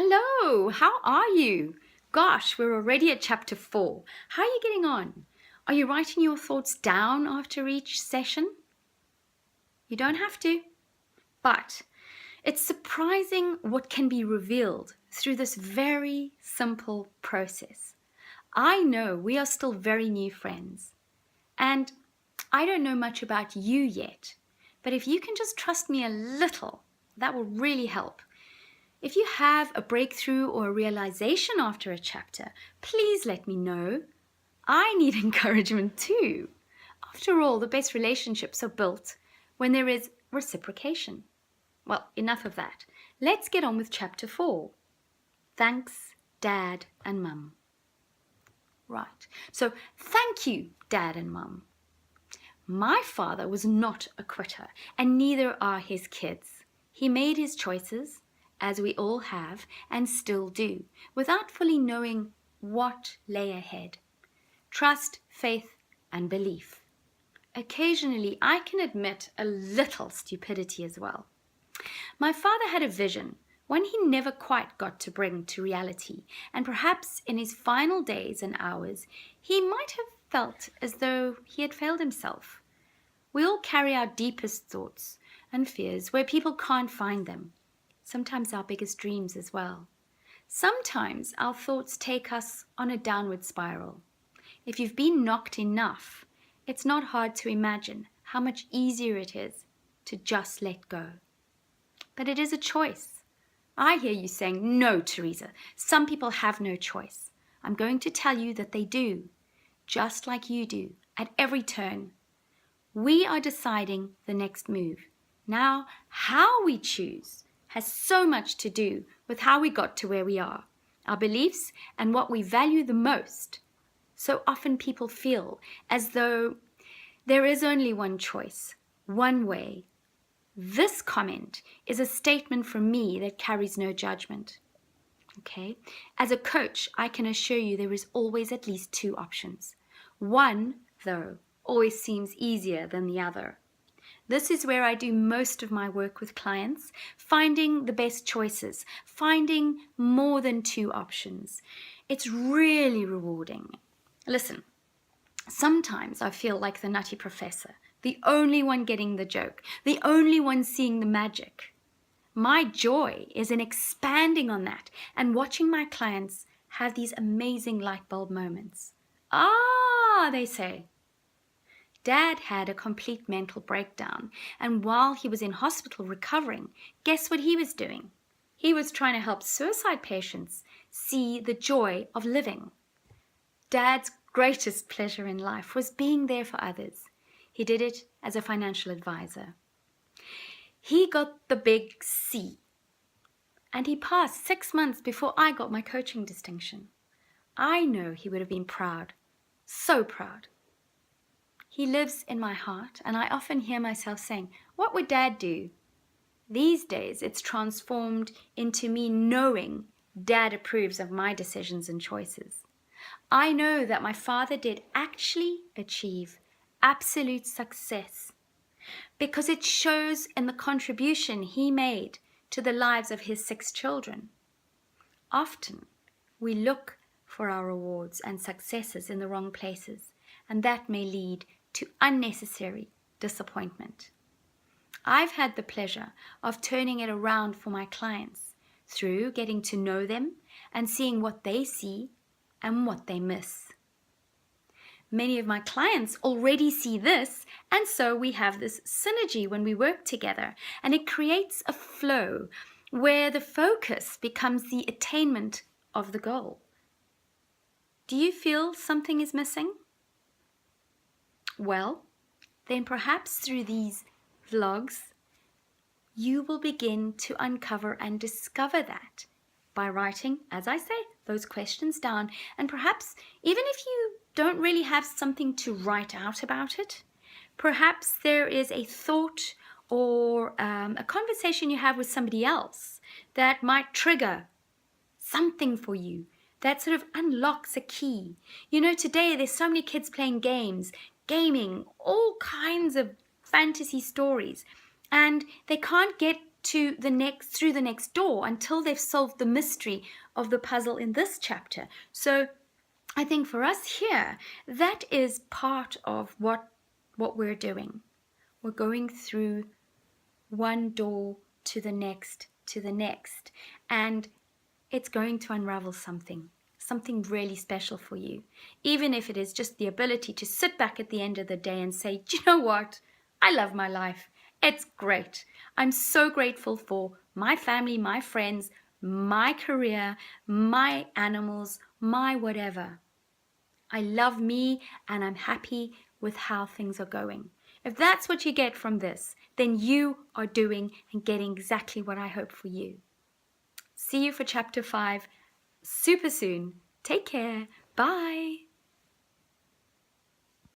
Hello, how are you? Gosh, we're already at chapter 4. How are you getting on? Are you writing your thoughts down after each session? You don't have to, but it's surprising what can be revealed through this very simple process. I know we are still very new friends, and I don't know much about you yet, but if you can just trust me a little, that will really help. If you have a breakthrough or a realization after a chapter, please let me know. I need encouragement too. After all, the best relationships are built when there is reciprocation. Well, enough of that. Let's get on with chapter 4. Thanks, Dad and Mum. Right, so thank you, Dad and Mum. My father was not a quitter, and neither are his kids. He made his choices, as we all have and still do, without fully knowing what lay ahead. Trust, faith, and belief. Occasionally, I can admit a little stupidity as well. My father had a vision, one he never quite got to bring to reality, and perhaps in his final days and hours, he might have felt as though he had failed himself. We all carry our deepest thoughts and fears where people can't find them. Sometimes our biggest dreams as well. Sometimes our thoughts take us on a downward spiral. If you've been knocked enough, it's not hard to imagine how much easier it is to just let go. But it is a choice. I hear you saying, no, Teresa, some people have no choice. I'm going to tell you that they do, just like you do, at every turn. We are deciding the next move. Now, how we choose has so much to do with how we got to where we are, our beliefs, and what we value the most. So often people feel as though there is only one choice, one way. This comment is a statement from me that carries no judgment. Okay? As a coach, I can assure you there is always at least two options. One, though, always seems easier than the other. This is where I do most of my work with clients, finding the best choices, finding more than two options. It's really rewarding. Listen, sometimes I feel like the nutty professor, the only one getting the joke, the only one seeing the magic. My joy is in expanding on that and watching my clients have these amazing light bulb moments. Ah, they say. Dad had a complete mental breakdown, and while he was in hospital recovering, guess what he was doing? He was trying to help suicide patients see the joy of living. Dad's greatest pleasure in life was being there for others. He did it as a financial advisor. He got the big C, and he passed 6 months before I got my coaching distinction. I know he would have been proud, so proud. He lives in my heart, and I often hear myself saying, what would Dad do? These days, it's transformed into me knowing Dad approves of my decisions and choices. I know that my father did actually achieve absolute success because it shows in the contribution he made to the lives of his 6 children. Often, we look for our rewards and successes in the wrong places, and that may lead to unnecessary disappointment. I've had the pleasure of turning it around for my clients through getting to know them and seeing what they see and what they miss. Many of my clients already see this, and so we have this synergy when we work together, and it creates a flow where the focus becomes the attainment of the goal. Do you feel something is missing? Well, then perhaps through these vlogs, you will begin to uncover and discover that by writing, as I say, those questions down. And perhaps even if you don't really have something to write out about it, perhaps there is a thought or a conversation you have with somebody else that might trigger something for you that sort of unlocks a key. You know, today there's so many kids playing games, gaming, all kinds of fantasy stories, and they can't get to the next, through the next door, until they've solved the mystery of the puzzle in this chapter. So I think for us here, that is part of what we're doing. We're going through one door to the next, and it's going to unravel something really special for you. Even if it is just the ability to sit back at the end of the day and say, do you know what? I love my life. It's great. I'm so grateful for my family, my friends, my career, my animals, my whatever. I love me and I'm happy with how things are going. If that's what you get from this, then you are doing and getting exactly what I hope for you. See you for chapter 5 super soon. Take care. Bye.